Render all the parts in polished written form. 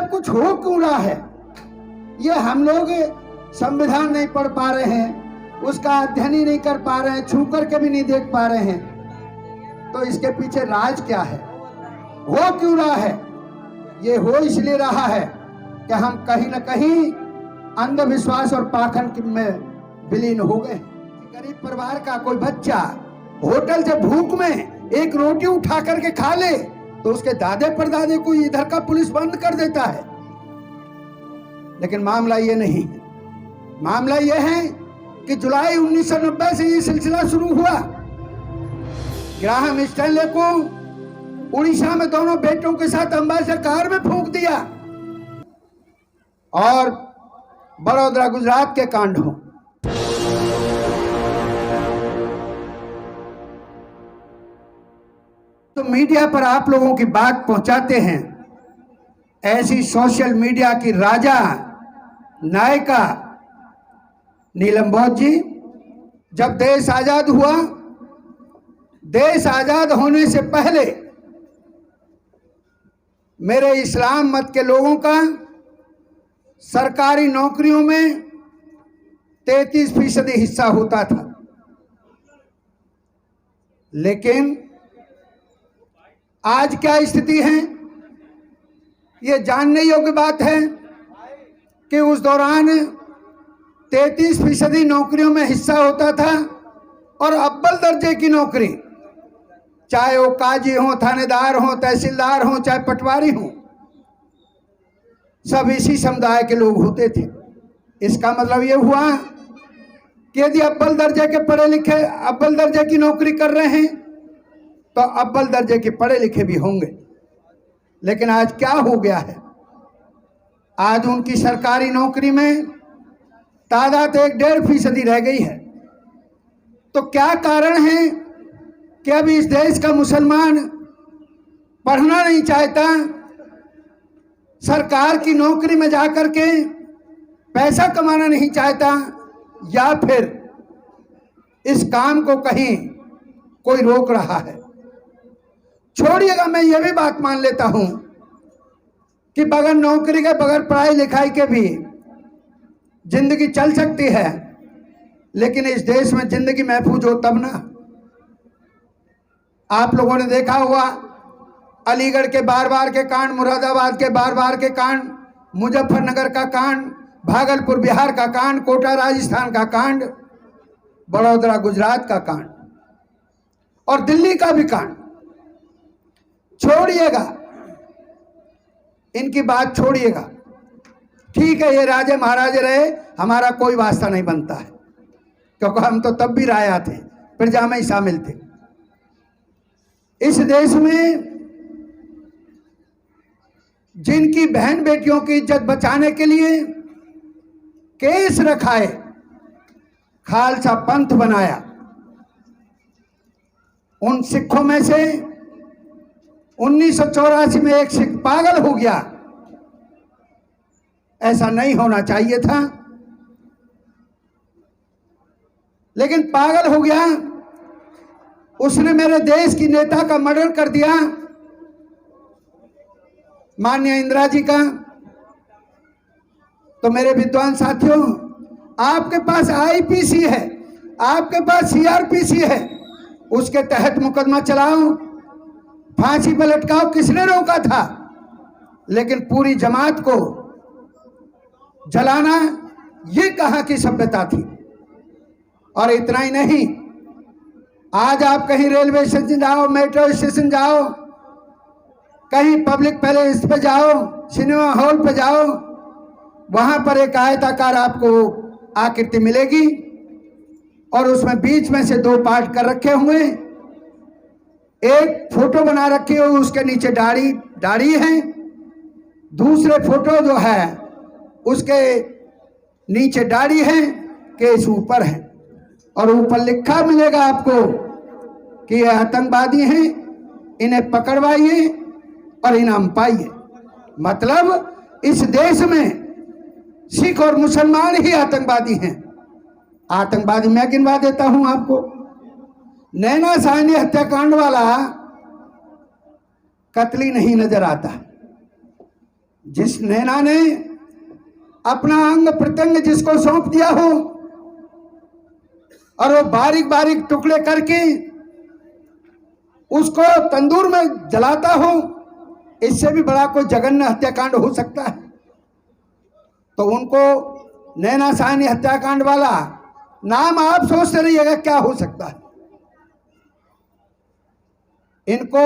सब कुछ हो क्यों रहा है? ये हम लोग संविधान नहीं पढ़ पा रहे हैं, उसका अध्ययन ही नहीं कर पा रहे हैं, छू करके भी नहीं देख पा रहे हैं। तो इसके पीछे राज क्या है? हो क्यों रहा है? ये हो इसलिए रहा है कि हम कहीं ना कहीं अंधविश्वास और पाखंड में विलीन हो गए। गरीब परिवार का कोई बच्चा होटल से भूख में एक रोटी उठा करके खा ले तो उसके दादे परदादे को इधर का पुलिस बंद कर देता है। लेकिन मामला ये नहीं है। मामला ये है कि जुलाई 1990 से ये सिलसिला शुरू हुआ। ग्राहम स्टैनले को उड़ीसा में दोनों बेटों के साथ अंबासर कार में फूंक दिया। और बड़ौदा गुजरात के कांड हो, तो मीडिया पर आप लोगों की बात पहुंचाते हैं। ऐसी सोशल मीडिया की राजा नायिका नीलम बोस जी, जब देश आजाद हुआ, देश आजाद होने से पहले मेरे इस्लाम मत के लोगों का सरकारी नौकरियों में 33% हिस्सा होता था। लेकिन आज क्या स्थिति है, ये जानने योग्य बात है कि उस दौरान 33% नौकरियों में हिस्सा होता था और अव्वल दर्जे की नौकरी, चाहे वो काजी हो, थानेदार हो, तहसीलदार हो, चाहे पटवारी हो, सब इसी समुदाय के लोग होते थे। इसका मतलब ये हुआ कि यदि अव्वल दर्जे के पढ़े लिखे अव्वल दर्जे की नौकरी कर रहे हैं तो अव्वल दर्जे के पढ़े लिखे भी होंगे। लेकिन आज क्या हो गया है? आज उनकी सरकारी नौकरी में तादाद 1.5% रह गई है। तो क्या कारण है कि अब इस देश का मुसलमान पढ़ना नहीं चाहता, सरकार की नौकरी में जाकर के पैसा कमाना नहीं चाहता, या फिर इस काम को कहीं कोई रोक रहा है? छोड़िएगा, मैं ये भी बात मान लेता हूं कि बगैर नौकरी के, बगैर पढ़ाई लिखाई के भी जिंदगी चल सकती है। लेकिन इस देश में जिंदगी महफूज हो तब ना। आप लोगों ने देखा होगा अलीगढ़ के बार-बार के कांड, मुरादाबाद के बार-बार के कांड, मुजफ्फरनगर का कांड, भागलपुर बिहार का कांड, कोटा राजस्थान का कांड, बड़ौदा गुजरात का कांड और दिल्ली का भी कांड। छोड़िएगा, इनकी बात छोड़िएगा। ठीक है, ये राजे महाराजे रहे, हमारा कोई वास्ता नहीं बनता है, क्योंकि हम तो तब भी राया थे, प्रजा में ही शामिल थे। इस देश में जिनकी बहन बेटियों की इज्जत बचाने के लिए केस रखाए, खालसा पंथ बनाया, उन सिखों में से 1984 में एक सिख पागल हो गया। ऐसा नहीं होना चाहिए था, लेकिन पागल हो गया। उसने मेरे देश की नेता का मर्डर कर दिया, माननीय इंदिरा जी का। तो मेरे विद्वान साथियों, आपके पास आईपीसी है, आपके पास सीआरपीसी है, उसके तहत मुकदमा चलाओ, फांसी पर लटकाओ। किसने रोका था? लेकिन पूरी जमात को जलाना, ये कहां की सभ्यता थी? और इतना ही नहीं, आज आप कहीं रेलवे स्टेशन जाओ, मेट्रो स्टेशन जाओ, कहीं पब्लिक पैलेस पे जाओ, सिनेमा हॉल पे जाओ, वहां पर एक आयताकार आपको आकृति मिलेगी और उसमें बीच में से 2 पार्ट कर रखे हुए, एक फोटो बना रखी हो, उसके नीचे दाढ़ी है, दूसरे फोटो जो है उसके नीचे दाढ़ी है, केस ऊपर है, और ऊपर लिखा मिलेगा आपको कि ये आतंकवादी हैं, इन्हें पकड़वाइए और इनाम पाइए। मतलब इस देश में सिख और मुसलमान ही आतंकवादी हैं। आतंकवादी मैं गिनवा देता हूं आपको। नैना साहनी हत्याकांड वाला कतली नहीं नजर आता, जिस नैना ने अपना अंग प्रत्यंग जिसको सौंप दिया हो और वो बारीक बारीक टुकड़े करके उसको तंदूर में जलाता हो, इससे भी बड़ा कोई जघन्य हत्याकांड हो सकता है? तो उनको नैना साहनी हत्याकांड वाला नाम आप सोचते रहिएगा क्या हो सकता है। इनको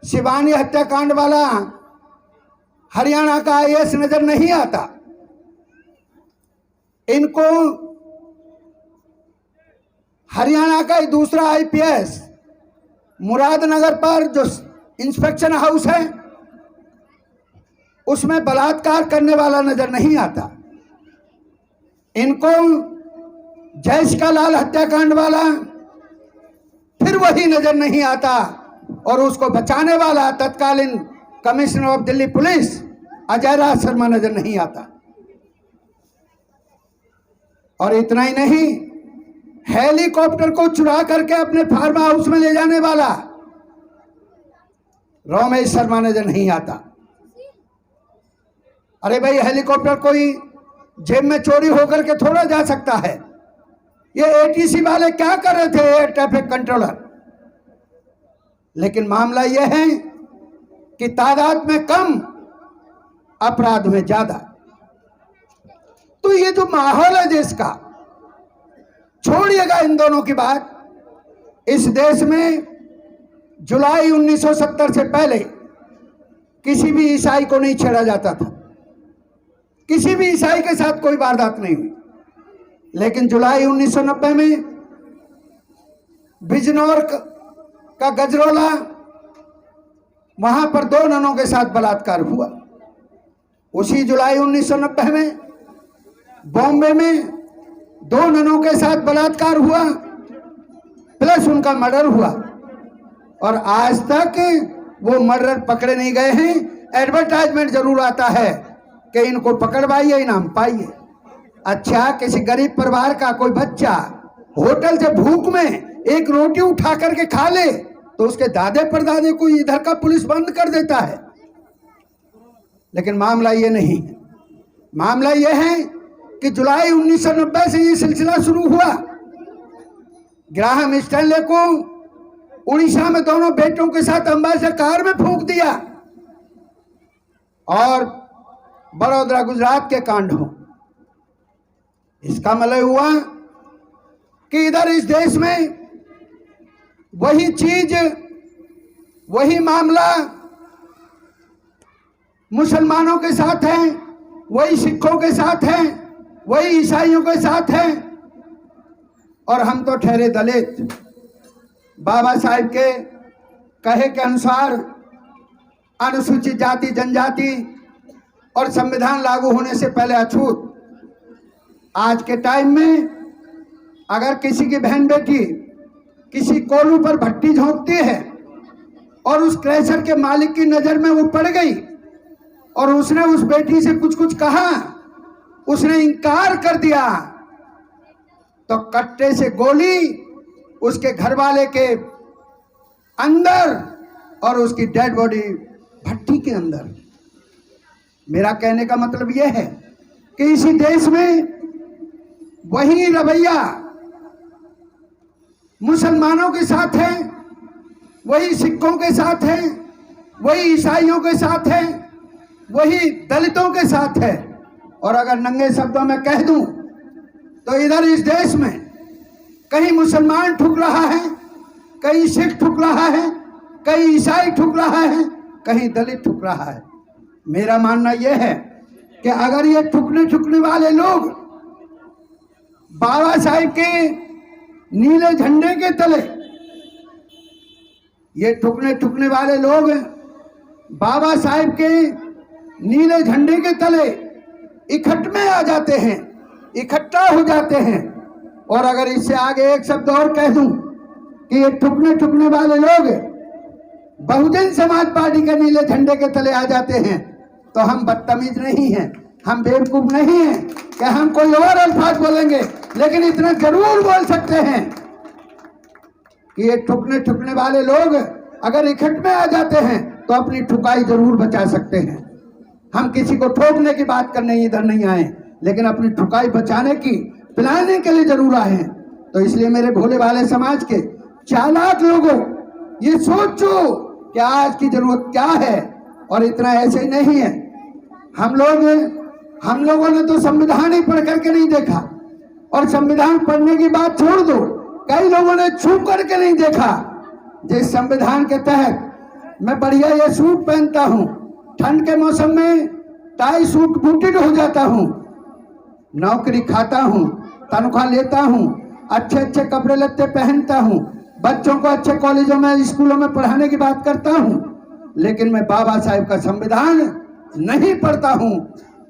शिवानी हत्याकांड वाला हरियाणा का आईएएस नजर नहीं आता। इनको हरियाणा का ही दूसरा आईपीएस मुरादनगर पर जो इंस्पेक्शन हाउस है उसमें बलात्कार करने वाला नजर नहीं आता। इनको जयसिका लाल हत्याकांड वाला फिर वही नजर नहीं आता और उसको बचाने वाला तत्कालीन commissioner of Delhi police Ajay Raj Sharma नजर नहीं आता। और इतना ही नहीं, हेलीकॉप्टर को चुरा करके अपने फार्म हाउस में ले जाने वाला रोमेश शर्मा नजर नहीं आता। अरे भाई, हेलीकॉप्टर कोई जेब में चोरी होकर के थोड़ा जा सकता है। ये एटीसी वाले क्या कर रहे थे, एयर ट्रैफिक कंट्रोलर? लेकिन मामला यह है कि तादाद में कम, अपराध में ज्यादा। तो ये जो माहौल है देश का, छोड़िएगा इन दोनों की बात। इस देश में जुलाई 1970 से पहले किसी भी ईसाई को नहीं छेड़ा जाता था, किसी भी ईसाई के साथ कोई वारदात नहीं हुई। लेकिन जुलाई 1990 में बिजनौर का गजरोला, वहां पर 2 ननों के साथ बलात्कार हुआ। उसी जुलाई 1990 में बॉम्बे में 2 ननों के साथ बलात्कार हुआ, प्लस उनका मर्डर हुआ। और आज तक वो मर्डर पकड़े नहीं गए हैं। एडवर्टाइजमेंट जरूर आता है कि इनको पकड़वाइए, इनाम पाइए। अच्छा, किसी गरीब परिवार का कोई बच्चा होटल से भूख में एक रोटी उठा करके खा ले तो उसके दादे परदादे को इधर का पुलिस बंद कर देता है। लेकिन मामला ये नहीं, मामला ये है कि जुलाई 1990 से ये सिलसिला शुरू हुआ। ग्राहम स्टैनले को उड़ीसा में दोनों बेटों के साथ अंबाला कार में फूंक दिया। और बड़ौदा गुजरात के कांड हो, इसका मतलब हुआ कि इधर इस देश में वही चीज, वही मामला मुसलमानों के साथ है, वही सिखों के साथ है, वही ईसाइयों के साथ है। और हम तो ठहरे दलित। बाबा साहिब के कहे के अनुसार अनुसूचित जाति जनजाति और संविधान लागू होने से पहले अछूत। आज के टाइम में अगर किसी की बहन बेटी किसी कोलू पर भट्टी झोंकती है और उस क्रैशर के मालिक की नजर में वो पड़ गई और उसने उस बेटी से कुछ कुछ कहा, उसने इनकार कर दिया, तो कट्टे से गोली उसके घर वाले के अंदर और उसकी डेड बॉडी भट्टी के अंदर। मेरा कहने का मतलब यह है कि इसी देश में वही रवैया मुसलमानों के साथ है, वही सिखों के साथ है, वही ईसाइयों के साथ है, वही दलितों के साथ है। और अगर नंगे शब्दों में कह दूं तो इधर इस देश में कहीं मुसलमान ठुक रहा है, कहीं सिख ठुक रहा है, कहीं ईसाई ठुक रहा है, कहीं दलित ठुक रहा है। मेरा मानना यह है कि अगर ये ठुकने वाले लोग बाबा साहिब के नीले झंडे के तले, ये ठुकने वाले लोग बाबा साहिब के नीले झंडे के तले इकट्ठे आ जाते हैं, इकट्ठा हो जाते हैं। और अगर इससे आगे एक शब्द और कह दूं कि ये ठुकने वाले लोग बहुजन समाज पार्टी के नीले झंडे के तले आ जाते हैं, तो हम बदतमीज नहीं हैं, हम बेवकूफ नहीं हैं कि हम कोई और अल्फाज बोलेंगे। लेकिन इतना जरूर बोल सकते हैं कि ये ठुकने वाले लोग अगर इकट्ठे आ जाते हैं तो अपनी ठुकाई जरूर बचा सकते हैं। हम किसी को ठोकने की बात करने इधर नहीं आए, लेकिन अपनी ठुकाई बचाने की, पिलाने के लिए जरूर आए हैं। तो इसलिए मेरे भोले भाले समाज के चालाक लोगों, ये सोचो कि आज की जरूरत क्या है, और इतना ऐसे ही नहीं है। हम लोगों ने तो संविधान ही पढ़ करके नहीं देखा, और संविधान पढ़ने की बात छोड़ दो, कई लोगों ने छू करके नहीं देखा। जिस संविधान के तहत मैं बढ़िया ये सूट पहनता हूँ, ठंड के मौसम में टाई सूट बूटेड हो जाता हूँ, नौकरी खाता हूँ, तनख्वाह लेता हूँ, अच्छे अच्छे कपड़े लत्ते पहनता हूँ, बच्चों को अच्छे कॉलेजों में स्कूलों में पढ़ाने की बात करता हूँ, लेकिन मैं बाबा साहेब का संविधान नहीं पढ़ता हूँ,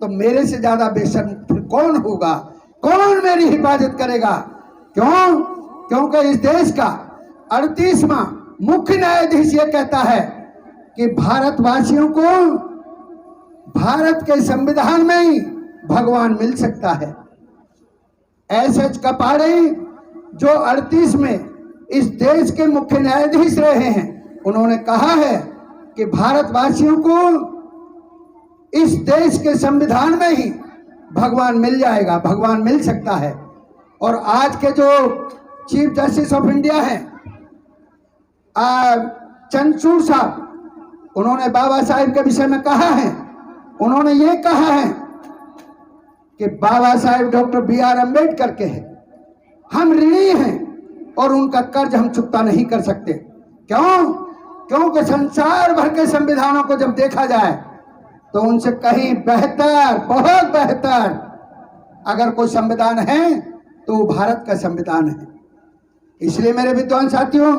तो मेरे से ज्यादा बेशर्म फिर कौन होगा? कौन मेरी हिफाजत करेगा? क्यों? क्योंकि इस देश का 38वां मुख्य न्यायाधीश ये कहता है कि भारतवासियों को भारत के संविधान में ही भगवान मिल सकता है। एस.एच. कपाड़े जो 38 में इस देश के मुख्य न्यायाधीश रहे हैं, उन्होंने कहा है कि भारतवासियों को इस देश के संविधान में ही भगवान मिल जाएगा, भगवान मिल सकता है। और आज के जो चीफ जस्टिस ऑफ इंडिया हैं चंद्रचूड़ साहब, उन्होंने बाबा साहेब के विषय में कहा है, उन्होंने ये कहा है कि बाबा साहेब डॉक्टर B.R. अम्बेडकर के हैं, हम ऋणी हैं और उनका कर्ज हम चुकता नहीं कर सकते। क्यों? क्योंकि संसार भर के संविधानों को जब देखा जाए तो उनसे कहीं बेहतर, बहुत बेहतर अगर कोई संविधान है तो वो भारत का संविधान है। इसलिए मेरे विद्वान साथियों,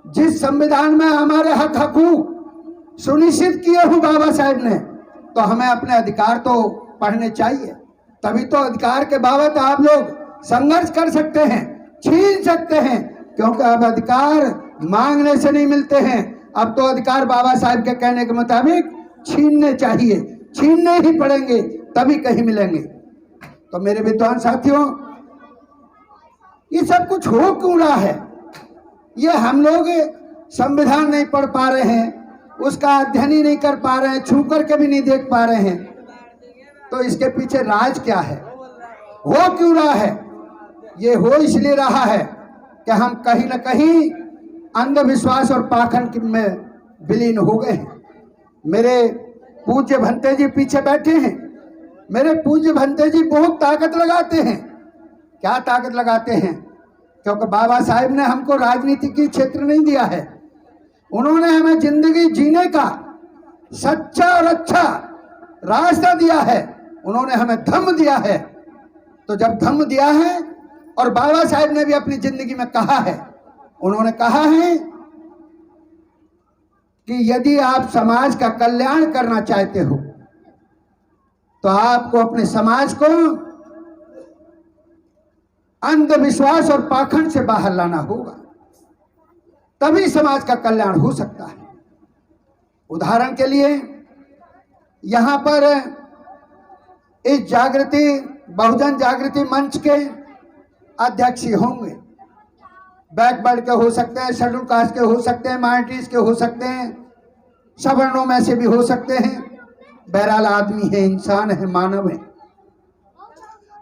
जिस संविधान में हमारे हक हकूक सुनिश्चित किए हुए बाबा साहेब ने, तो हमें अपने अधिकार तो पढ़ने चाहिए, तभी तो अधिकार के बाबत आप लोग संघर्ष कर सकते हैं, छीन सकते हैं। क्योंकि अब अधिकार मांगने से नहीं मिलते हैं, अब तो अधिकार बाबा साहेब के कहने के मुताबिक छीनने चाहिए, छीनने ही पड़ेंगे, तभी कहीं मिलेंगे। तो मेरे विद्वान साथियों, ये सब कुछ हो क्यों रहा है? ये हम लोग संविधान नहीं पढ़ पा रहे हैं, उसका अध्ययन ही नहीं कर पा रहे हैं, छू करके भी नहीं देख पा रहे हैं, तो इसके पीछे राज क्या है? हो क्यों रहा है? ये हो इसलिए रहा है कि हम कहीं ना कहीं अंधविश्वास और पाखंड में विलीन हो गए हैं। मेरे पूज्य भंते जी पीछे बैठे हैं। मेरे पूज्य भंते जी बहुत ताकत लगाते हैं। क्या ताकत लगाते हैं? क्योंकि बाबा साहेब ने हमको राजनीति की क्षेत्र नहीं दिया है, उन्होंने हमें जिंदगी जीने का सच्चा और अच्छा रास्ता दिया है, उन्होंने हमें धम्म दिया है। तो जब धम्म दिया है, और बाबा साहेब ने भी अपनी जिंदगी में कहा है, उन्होंने कहा है कि यदि आप समाज का कल्याण करना चाहते हो तो आपको अपने समाज को अंधविश्वास और पाखंड से बाहर लाना होगा, तभी समाज का कल्याण हो सकता है। उदाहरण के लिए यहां पर इस जागृति, बहुजन जागृति मंच के अध्यक्ष होंगे, बैकवर्ड के हो सकते हैं, शेड्यूल कास्ट के हो सकते हैं, माइनॉरिटीज के हो सकते हैं, सवर्णों में से भी हो सकते हैं। बहरहाल आदमी है, इंसान है, मानव है।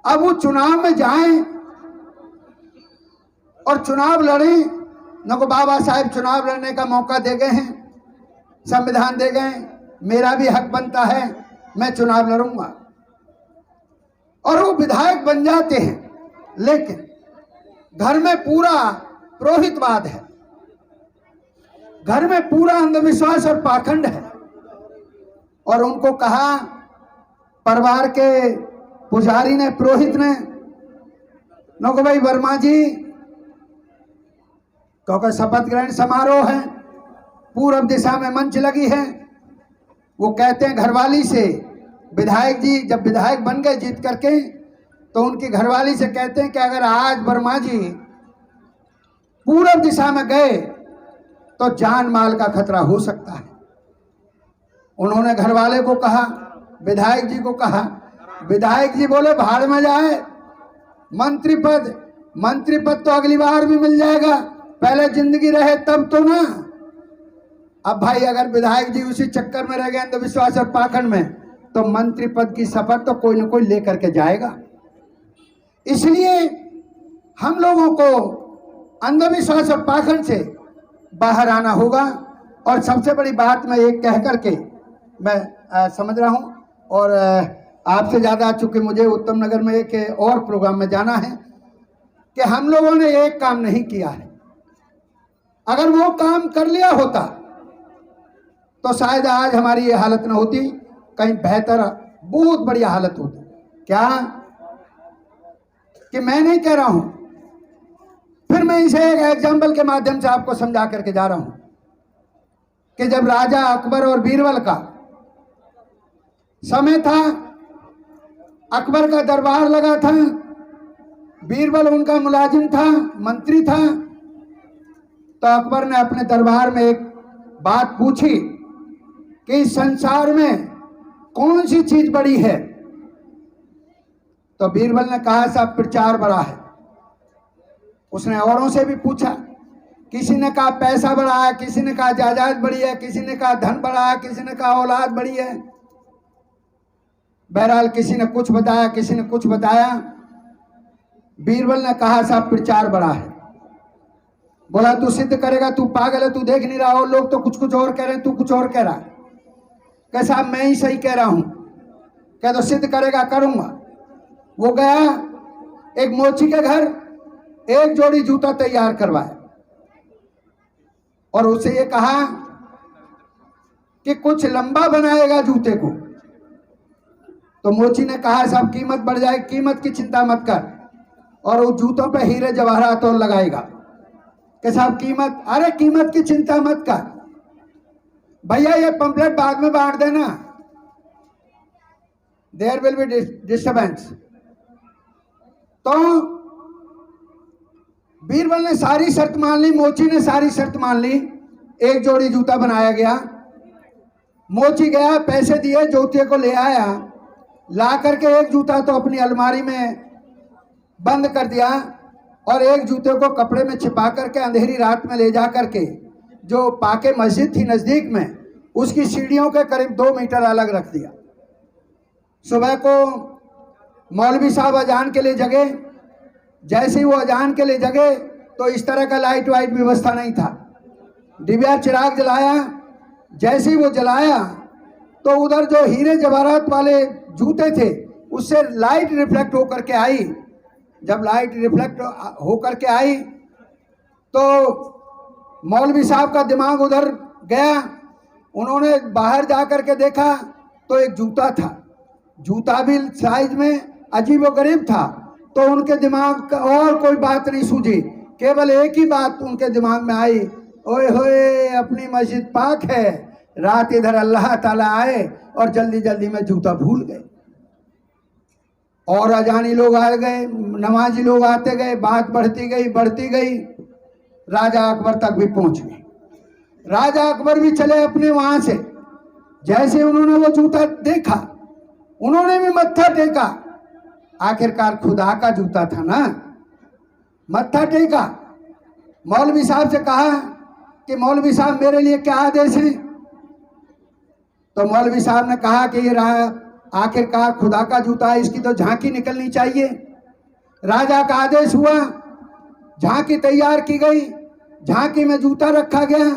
अब वो चुनाव में जाएं और चुनाव लड़ें, न को बाबा साहेब चुनाव लड़ने का मौका दे गए हैं, संविधान दे गए, मेरा भी हक बनता है, मैं चुनाव लड़ूंगा, और वो विधायक बन जाते हैं। लेकिन घर में पूरा पुरोहितवाद है, घर में पूरा अंधविश्वास और पाखंड है, और उनको कहा, परिवार के पुजारी ने, पुरोहित ने, नको भाई वर्मा जी, क्योंकि शपथ ग्रहण समारोह है, पूर्व दिशा में मंच लगी है, वो कहते हैं घरवाली से, विधायक जी जब विधायक बन गए जीत करके, तो उनकी घरवाली से कहते हैं कि अगर आज वर्मा जी पूर्व दिशा में गए तो जान माल का खतरा हो सकता है। उन्होंने घरवाले को कहा, विधायक जी को कहा, विधायक जी बोले भाड़ में जाए, मंत्री पद तो अगली बार भी मिल जाएगा, पहले जिंदगी रहे तब तो ना। अब भाई अगर विधायक जी उसी चक्कर में रह गए अंधविश्वास और पाखंड में, तो मंत्री पद की शपथ तो कोई न कोई लेकर के जाएगा। इसलिए हम लोगों को अंधविश्वास और पाखंड से बाहर आना होगा। और सबसे बड़ी बात मैं एक कह करके मैं समझ रहा हूँ, और आपसे ज़्यादा, चूँकि मुझे उत्तम नगर में एक और प्रोग्राम में जाना है, कि हम लोगों ने एक काम नहीं किया है। अगर वो काम कर लिया होता तो शायद आज हमारी ये हालत न होती, कहीं बेहतर बहुत बढ़िया हालत होती। क्या कि मैं नहीं कह रहा हूं, फिर मैं इसे एक एग्जाम्पल के माध्यम से आपको समझा करके जा रहा हूं कि जब राजा अकबर और बीरबल का समय था, अकबर का दरबार लगा था, बीरबल उनका मुलाजिम था, मंत्री था, तो अकबर ने अपने दरबार में एक बात पूछी कि इस संसार में कौन सी चीज बड़ी है? तो बीरबल ने कहा साहब प्रचार बड़ा है। उसने औरों से भी पूछा, किसी ने कहा पैसा बड़ा है, किसी ने कहा जायदाद बड़ी है, किसी ने कहा धन बड़ा है, किसी ने कहा औलाद बड़ी है। बहरहाल किसी ने कुछ बताया, किसी ने कुछ बताया। बीरबल ने कहा साहब प्रचार बड़ा है। बोला तू सिद्ध करेगा? तू पागल है, तू देख नहीं रहा हो, लोग तो कुछ और कह रहे हैं, तू कुछ और कह रहा है। कह साहब मैं ही सही कह रहा हूं। कह तो सिद्ध करेगा? करूंगा। वो गया एक मोची के घर, एक जोड़ी जूता तैयार करवाया और उसे ये कहा कि कुछ लंबा बनाएगा जूते को। तो मोची ने कहा साहब कीमत बढ़ जाए, कीमत की चिंता मत कर, और उस जूतों पे हीरे जवाहरात और लगाएगा। कि साहब कीमत, अरे कीमत की चिंता मत कर भैया, ये पंपलेट बाद में बांट देना, देयर विल बी डिस्टर्बेंस। तो बीरबल ने सारी शर्त मान ली, मोची ने सारी शर्त मान ली। एक जोड़ी जूता बनाया गया। मोची गया, पैसे दिए, जूते को ले आया, ला करके एक जूता तो अपनी अलमारी में बंद कर दिया और एक जूते को कपड़े में छिपा करके अंधेरी रात में ले जा करके जो पाके मस्जिद थी नज़दीक में, उसकी सीढ़ियों के करीब 2 मीटर अलग रख दिया। सुबह को मौलवी साहब अजान के लिए जगे। जैसे ही वो अजान के लिए जगे तो इस तरह का लाइट वाइट व्यवस्था नहीं था। डिबिया चिराग जलाया। जैसे ही वो जलाया तो उधर जो हीरे जवाहरात वाले जूते थे उससे लाइट रिफ्लेक्ट होकर के आई। जब लाइट रिफ्लेक्ट होकर के आई तो मौलवी साहब का दिमाग उधर गया। उन्होंने बाहर जा कर के देखा तो एक जूता था। जूता भी साइज में अजीबोगरीब था। तो उनके दिमाग का और कोई बात नहीं सूझी, केवल एक ही बात उनके दिमाग में आई, ओए होए अपनी मस्जिद पाक है। रात इधर अल्लाह ताला आए और जल्दी जल्दी में जूता भूल गए। और अजानी लोग आ गए, नमाजी लोग आते गए, बात बढ़ती गई। राजा अकबर तक भी पहुंच गई। राजा अकबर भी चले अपने वहां से। जैसे उन्होंने वो जूता देखा उन्होंने भी मत्था टेका। आखिरकार खुदा का जूता था ना, मत्था टेका। मौलवी साहब से कहा कि मौलवी साहब मेरे लिए क्या आदेश है? तो मौलवी साहब ने कहा कि ये आखिरकार खुदा का जूता है, इसकी तो झांकी निकलनी चाहिए। राजा का आदेश हुआ, झांकी तैयार की गई। झांकी में जूता रखा गया।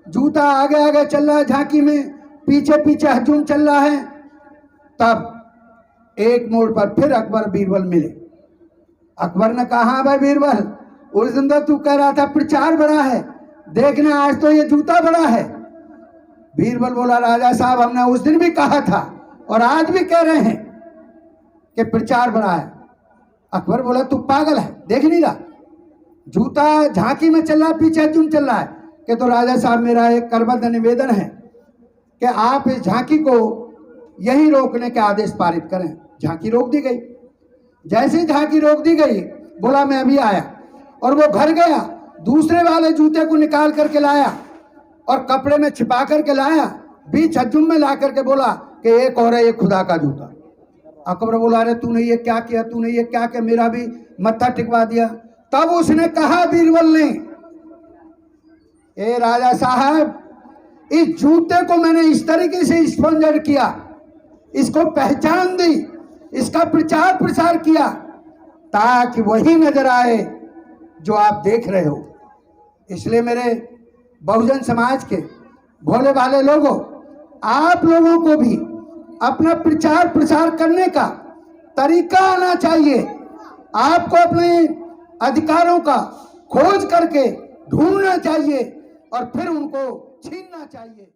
जूता आगे आगे चल रहा है झांकी में, पीछे पीछे हजूम चल रहा है। तब एक मोड़ पर फिर अकबर बीरबल मिले। अकबर ने कहा हाँ भाई बीरबल, उस दिन तो तू कह रहा था प्रचार बड़ा है, देखना आज तो ये जूता बड़ा है। बीरबल बोला राजा साहब हमने उस दिन भी कहा था और आज भी कह रहे हैं कि प्रचार बड़ा है। अकबर बोला तू पागल है, देख नहीं रहा जूता झांकी में चल रहा है, पीछे हजूम चल रहा है। कि तो राजा साहब मेरा एक करबद्ध निवेदन है कि आप इस झांकी को यहीं रोकने के आदेश पारित करें। झांकी रोक दी गई। जैसे ही झांकी रोक दी गई बोला मैं अभी आया, और वो घर गया, दूसरे वाले जूते को निकाल करके लाया और कपड़े में छिपा करके लाया, बीच हजूम में ला करके बोला कि एक और है, ये खुदा का जूता। अकबर बोला अरे तूने ये क्या किया, तूने ये क्या किया, मेरा भी मत्था टिकवा दिया। तब उसने कहा बीरबल ने, ए राजा साहब इस जूते को मैंने इस तरीके से स्पॉन्जर किया इसको पहचान दी, इसका प्रचार प्रसार किया, ताकि वही नजर आए जो आप देख रहे हो। इसलिए मेरे बहुजन समाज के भोले भाले लोगों, आप लोगों को भी अपना प्रचार प्रसार करने का तरीका आना चाहिए। आपको अपने अधिकारों का खोज करके ढूंढना चाहिए और फिर उनको छीनना चाहिए।